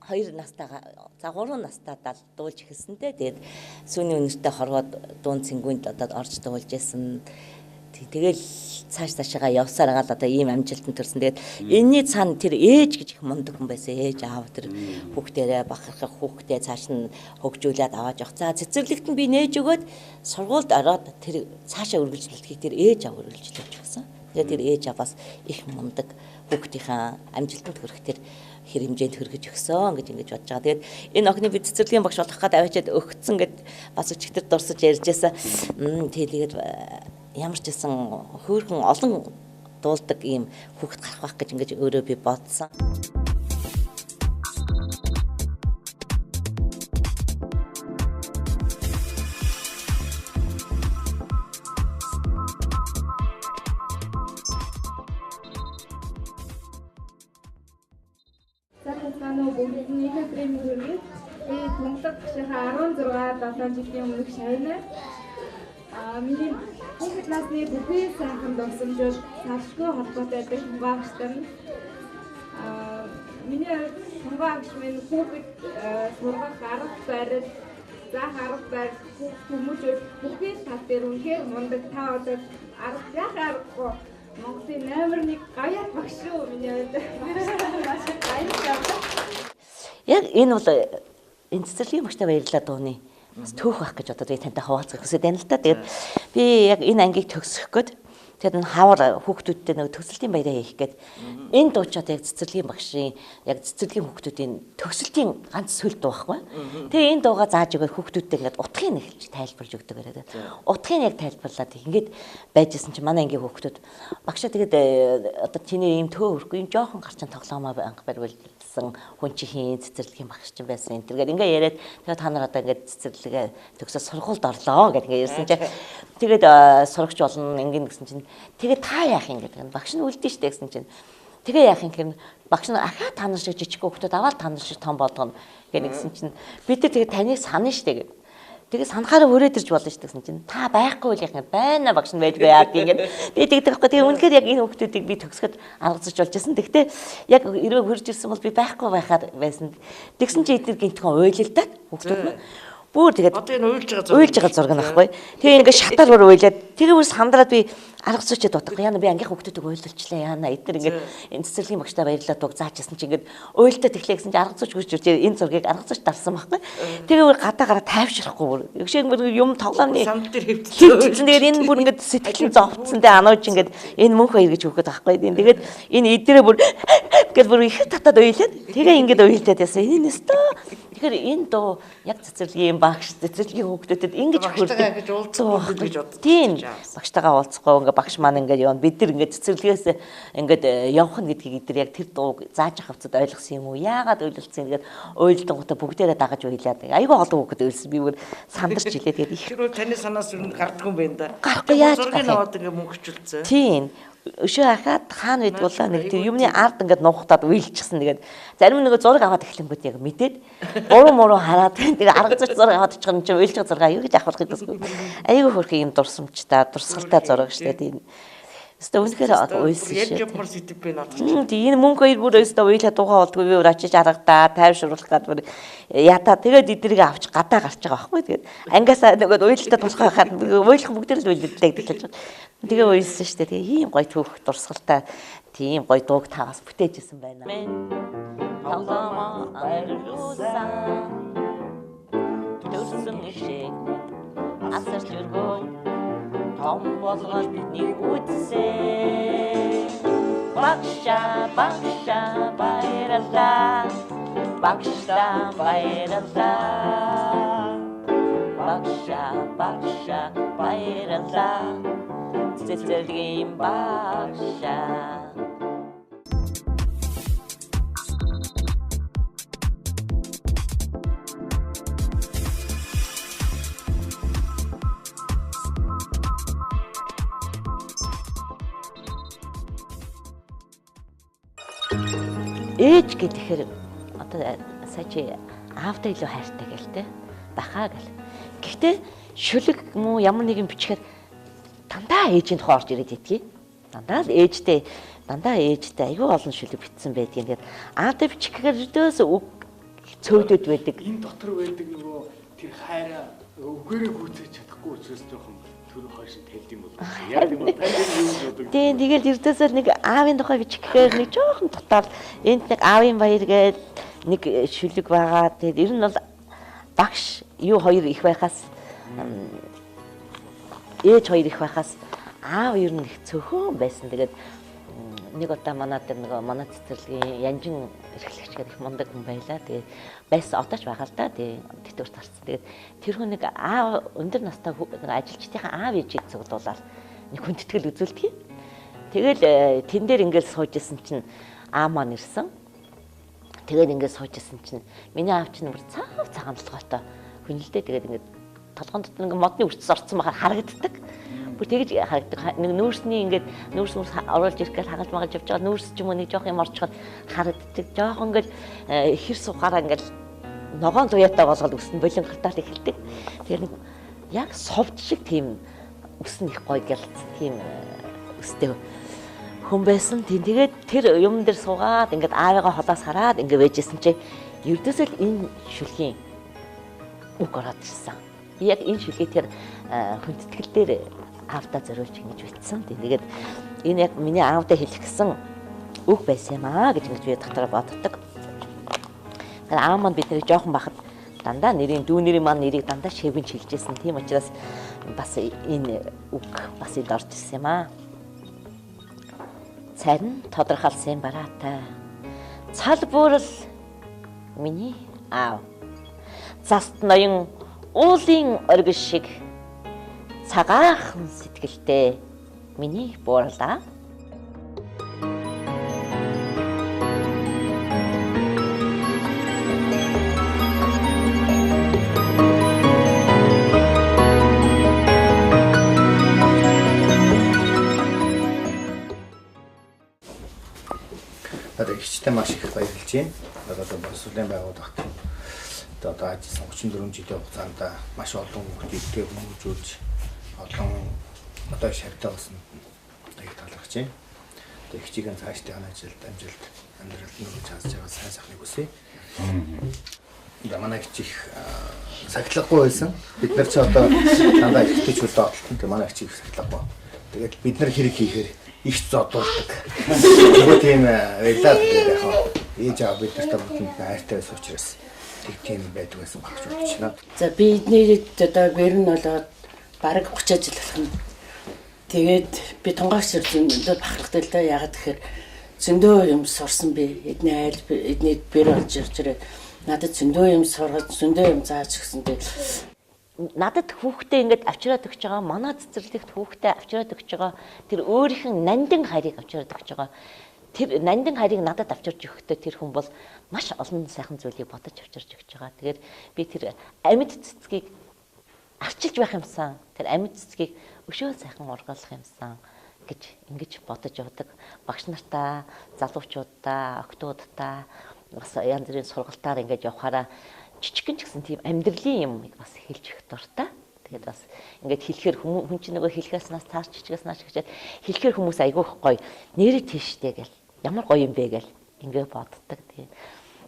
2 настайгаа за 3 настайдаа дуулж эхэлсэнтэй. Тэгээд сүүний өнөртөө хорвоод дуун цэнгүүнд одоо орж дуулж байсан. Тэгэл цаашаа явсаар гал одоо ийм амжилтанд төрсөн. Тэгээд энэний цаана тэр ээж гэж их мундаг хүн байсан. Ээж аав тэр хүүхдээрээ бахархах, хүүхдээ цааш нь хөгжүүлээд аваад явах. За цэцэрлэгт нь би нээж өгөөд сургуульд ороод тэр цаашаа үргэлжлүүлэхийг тэр ээж аав үргэлжлүүлж өгсөн. Тэгээд тэр ээж аав бас их мундаг хүүхдийнхаа амжилтанд хүрэх тэр хэр хэмжээнд хүргэж өгсөн гэж ингэж бодож байгаа. Тэгээд энэ охины би цэцэрлэгийн багш болох гэдэг аваачаад өгцөн гэд бас өчигдөр дурсаж ярьжсэн. Тэгээд ямар ч гэсэн хөөрхөн олон дуулдаг ийм хүүхэд гарах байх гэж ингэж өөрөө би бодсон. Бүгднийхээ премиг хүргээд би Монголд багшийнхаа 16-7 жилийн өмнөх шавна. Миний хүүхэд насны бүхий сайхан дурсамжууд салшгүй холбоотой байдаг багштар. Миний багш минь хүүхэд сургах арга барил, заах арга барил хүмүүжүүд бүхий тал дээр үнэхээр мундаг. Та одоо аргагүй Монголын номер 1 гаяа багш шүү миний хувьд. Маш баярлалаа. Яг энэ бол энэ цэцэрлэгийн багштай баярлалаа дууны бас төөх байх гэж одоо би тантай хаваалцах хүсэж байна л да. Тэгээд би яг энэ ангийг төгсөх гээд тэгээд энэ хавар хүүхдүүдтэй нэг төсөлтийн баяраа хийх гээд энэ дуучаад яг цэцэрлэгийн багшийн яг цэцэрлэгийн хүүхдүүдийн төсөлтийн ганц сүлд дуу байхгүй. Тэгээ энэ дуугаа зааж өгöd хүүхдүүдтэй ингээд утгыг эхэлж тайлбарлаж өгдөг гэдэг. Утгыг яг тайлбарлаад ингээд байжсэн чинь манай ангийн хүүхдүүд багшаа тэгээд одоо чиний ийм төө өрхгүй ийм жоохон гарчин тоглоомоо анх барьвалсан хүн чи хийн цэцэрлэгийн багш чинь байсан энэ тэргээд ингээд яриад тэгээд та нар одоо ингээд цэцэрлэгээ төгсөөд сургуульд орлоо гэдэг ингээд ярьсан чинь тэгээд сурагч болно ингээд гэсэн чинь тэгээд та яах юм гэдэг. Багш нь үлдэн штэ гэсэн чинь тэгээ яах юм хэрэг багш нь ахаа та нар шиг жижиг хүүхдүүд аваад та нар шиг том болгоно гэсэн чинь бид тэр тэгээд таныг санана штэ гэдэг. Тэгээ санахаараа өрөөд ирж болно штэ гэсэн чинь та байхгүй үл яах юм байна багш нь байж байгаад ингээд би тэгдэг байхгүй. Тэгээ үнэхээр яг энэ хүүхдүүдийг би төгсгöd аргацж болж байсан. Тэгтээ яг өрөө хурж ирсэн бол би байхгүй байхаар байсан. Тэгсэн чи эдгээр гинтхэн уйлалдаад хүүхдүүд нь бүр тэгээд одоо энэ уйлж байгаа зураг нөхгүй. Тэгээ ингээд шатаар бүр уйлаад тэгээ бүр сандраад би арга зүйчэд бодох. Яна би ангийнхаа хүүхдүүдийг уйлуулчлаа. Яна эдгээр ингээд энэ цэцэрлэгийн багштай баярлаад дуг заажсэн чи ингээд уйлдаа тэглээ гэсэн чи арга зүйч хурж ирж энэ зургийг арга зүйч дарсан байхгүй. Тэгээ бүр гадаа гараа тайвшрахгүй бүр. Өгшөө бүр юм тоглоомны санд дээр хэвчсэн. Тэгээд энэ бүр ингээд сэтгэлэн зовцсон дээ анууч ингээд энэ мөнх баяр гэж хөөхөд байхгүй. Тэгээд энэ эдгээрээ бүр гээд бүр их татаад уйлаад тэгээ ингээд уйлдаад яасан. Энэ өстөө тэгэхээр энэ дуу яг цэцэрлэгийн багш цэцэрлэгийн хүүхдүүдэд ингэж хүрдэг гэж уулзах гэж боддог. Тийм багштайгаа уулзахгүй ингээ багш маань ингээ явна. Бид нар ингээ цэцэрлэгээс ингээд явах нь гэдгийг эдгээр яг тэр дууг зааж авцад ойлгосон юм уу? Яагаад ойлголцсон гэдэг ойлдонгуудаа бүгдээрээ дагаж уйлаад. Айгүй олон хүүхэд ойлсон. Би бүр сандарч илээ. Тэгээд их тэр таны санаас юу гардгүй юм байна да. Гарахгүй яаж зургийг аваад ингээ мөнгөчүүлсэн. Тийм. Өшөө ахаад хаана байдгуулаа нэг тэр юмны ард ингээд нуухтаад уйлчихсан. Тэгээд зарим нэг зураг аваад эхлэнгүүт яг мэдээд уруу муруу хараад тэгээд арга зүйч зураг аваад очих юм чи уйлж байгаа зураг аюу гэж авах гэдэггүй. Аюу хөрхи юм дурсамжтай, дурсгалтай зураг шүү дээ. Тийм. Өстө үнэхээр уйлсан шүү. Яг ямар сэдв бэ надад. Тийм мөнгө хоёр бүр өстө уйлаа дуугаа болдгоо би өөр очиж аргадаа тайвшруулах гээд бүр ятаа тэгээд эдрийг авч гадаа гарч байгаа байхгүй. Тэгээд ангиасаа нөгөө уйлалтаа тусах байхад уйлах бүгдээр л уйлдаг гэж байна. Тэгээ уйлсан шүү дээ. Тэгээ ийм гоё түүх дурсгалтай тийм гоё дууг та бас бүтээжсэн байна. Тоглоомоо ариулсан төрсөн шиг асар жүргөө том болгоод бидний үдсэн Багшаа баярлалаа. Багшаа баярлалаа. Багшаа баярлалаа. Цэцэрлэгийн багшаа. Ээж гэхээр одоо сая чи аавтай илүү хайртай гэл те бахаа гэл. Гэхдээ шүлэг муу ямар нэгэн бичгээр дандаа ээжийн тухай орж ирээд идэгий. Дандаа ээжтэй аюу олон шүлэг бичсэн байдгийг. Тэгээд аавтай бичих гэхээр өдөөс үг цөөдөд байдаг. Энэ дотор байдаг нөгөө тэр хайраа өгөөрэй гүйцэж чадахгүй учраас жоохон тэр хойш тавьд юм болов. Яг юм тань юм бодог. Тийм тэгэл эрдээсээ нэг аавын тухай бичих гэхээр нэг жоохон дотоод энд нэг аавын баяр гээд нэг шүлэг байгаа. Тэгээд ер нь бол багш юу хоёр их байхаас ээж хоёр их байхаас аав ер нь их цөөхөн байсан. Тэгээд нэг удаа манай цэцэрлэгийн Янжин эрхлэгч гэдэг их мундаг хүн байлаа. Тэгээд байсан одоо ч байгаа л да. Тэтгэврт харсан. Тэгээд тэр хүн нэг аав өндөр настай ажилчдынхаа аав ээжийг цуглуулаад нэг хүндэтгэл үзүүлдэг. Тэгэл тэн дээр ингээд суужсэн чинь аа маань ирсэн. Тэгээд ингээд суужсэн чинь миний аав чинь бүр цагаан толгойтой хүн л дээ. Тэгээд ингээд толгойн дотор ингээд модны үрцэс орцсон байхаар харагддаг. Бүр тэгж харагддаг. Нэг нүүрсний ингээд нүүрс оруулж ирэхэд хагалж магалж явж байгаа нүүрс ч юм уу нэг жоох юм орчход харагддаг. Жоох ингээд хэр сухаараа ингээд ногоон зуяатай болгоод өснө болон гартаар эхэлдэг. Тэгэхээр нэг яг совд шиг тийм өснө их гоё гэлц тийм өстэй хүн байсан. Тэгээд тэр юм дээр суугаад ингээд аавыгаа холоос хараад ингээд байжсэн чи ердөөсөө энэ шүлгийн үг ороод ирсэн. Яг энэ шүлгээ тэр хүндэтгэл дээр аавдаа зориулж ингэж бичсэн. Тэгээд энэ яг миний аавдаа хэлэх гэсэн үг байсан юм аа гэж ингэж би дотроо боддог. Тэгээд аав маань бид нарыг жоохон бахад дандаа дүү нэрийн маань нэрийг дандаа шивэн чиглэжсэн. Тийм учраас бас энэ үг бас энд орж ирсэн юм аа. Царин тодорхойлсон бараатай. Цал бүрэл миний аав. Заст ноён уулын оргил шиг цагаахан сэтгэлтэй миний буурлаа. Одоо ихчтэй маш их баярлж байна. Одоо боловсролын байгууллагт одоо ажилласан 34 жилийн хугацаанд маш олон хүүхдүүдтэй хүмүүжүүлж олон одоо шавьтай болсон их талархаж байна. Одоо ихчийн цаашдын ажилд амжилт амьдралд нүгэж хаасж байгаа сайн сайхныг хүсье. Манай их сахилахгүй байсан. Бид нар ч одоо дандаа ихтэй ч болоод манай их сахилахгүй. Тэгээд бид нар хэрэг хийхээр их зодуулдаг. Тэгвэл тийм байлаа гэдэг яг ээж аав бид нартай бүгд хайртай байсан учраас тийм байдаг байсан багч болж байна. За бидний одоо гэр нь болоод бараг 30 жил болох нь. Тэгээд би тунгаагч зөндөө бахархдаг л да. Ягаад гэхээр зөндөө юм сурсан би. Эдний айл эдний бэр болж ирж ирээд надад зөндөө юм сургаж зөндөө юм зааж гисэн. Надад хүүхдээ ингээд авчираад өгч байгаа. Манай цэцэрлэгт хүүхдээ авчираад өгч байгаа. Тэр өөрийнх нь нандин хайрыг авчираад өгч байгаа. Тэр нандин хайрыг надад авчирж өгөхдөө тэр хүн бол маш олон сайхан зүйлийг бодож авчирж өгч байгаа. Тэгээд би тэр амьд цэцгийг арчилж байх юмсан. Тэр амьд цэцгийг өшөө сайхан ургуулах юмсан гэж ингэж бодож явдаг. Багш нартаа, залуучуудаа, октоудаа бас янз бүрийн сургалтаар ингэж явахаараа жижигхэн ч гэсэн тийм амьдралын юм бас хэлж өгөх дуртай. Тэгээд бас ингээд хэлэхээр хүн чинь нөгөө хэлхээснаас цааш жижигээс нааш гэжээд хэлэхээр хүмүүс айгүйх гоё нэрээ тийштэй гэл ямар гоё юм бэ гэл ингээд боддог.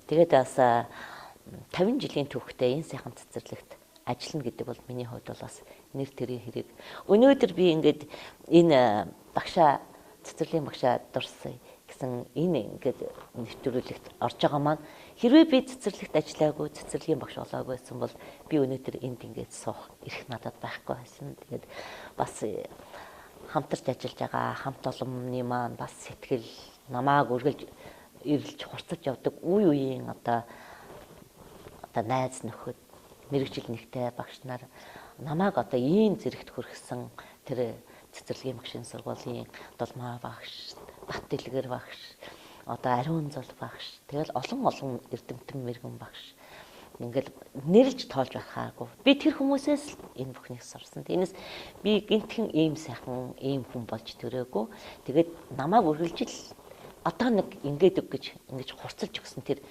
Тэгээд бас 50 жилийн түүхтэй энэ сайхан цэцэрлэгт ажиллана гэдэг бол миний хувьд бол бас нэр төрийн хэрэг. Өнөөдөр би ингээд энэ багшаа цэцэрлийн багшаа дурсая гэсэн энэ ингээд нэвтрүүлэгт орж байгаа маань хэрвээ би цэцэрлэгт ажиллаагүй цэцэрлийн багш болоогүй байсан бол би өнөөдөр энд ингээд суух эрх надад байхгүй байсан. Тэгээд бас хамтарч ажиллаж байгаа хамт олонны маань бас сэтгэл намааг үргэлж ирэлж хурцлж явдаг үе үеийн одоо найз нөхөд мэрэгжил нэгтэй багш нар намааг одоо ийм зэрэгт хүргэсэн тэр цэцэрлэгийн багшийн сургуулийн Дулмаа багш, Бат Дэлгэр багш, одоо Ариун Зул багш, тэгэл олон эрдэмтэн мэрэгэн багш ингээл нэрлж тоолж байхаагүй. Би тэр хүмүүсээс энэ бүхнийг сурсан. Тиймээс би гинтхэн ийм сайхан ийм хүн болж төрөөгүй. Тэгээд намааг үргэлжил одоо нэг ингээд ингэж хурцлж өгсөн тэр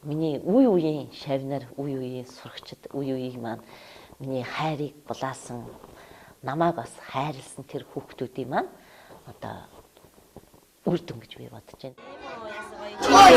миний үе үеийн шавнар, үе үеийн сурагчид, үе үеийн маань миний хайрыг булаасан, намааг бас хайрлсан тэр хүүхдүүдийн маань одоо үр дүн гэж би бодож байна. Ой,